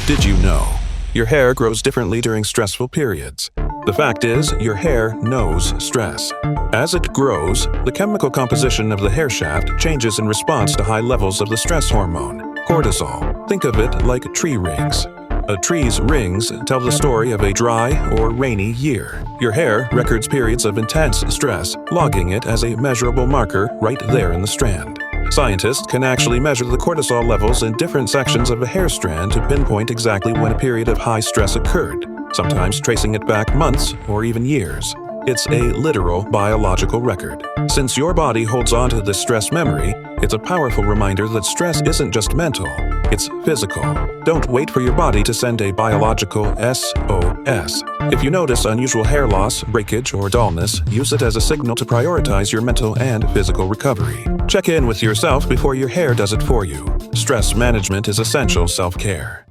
Did you know? Your hair grows differently during stressful periods. The fact is, your hair knows stress. As it grows, the chemical composition of the hair shaft changes in response to high levels of the stress hormone, cortisol. Think of it like tree rings. A tree's rings tell the story of a dry or rainy year. Your hair records periods of intense stress, logging it as a measurable marker right there in the strand. Scientists can actually measure the cortisol levels in different sections of a hair strand to pinpoint exactly when a period of high stress occurred, sometimes tracing it back months or even years. It's a literal biological record. Since your body holds on to this stress memory, it's a powerful reminder that stress isn't just mental, it's physical. Don't wait for your body to send a biological SOS. If you notice unusual hair loss, breakage, or dullness, use it as a signal to prioritize your mental and physical recovery. Check in with yourself before your hair does it for you. Stress management is essential self-care.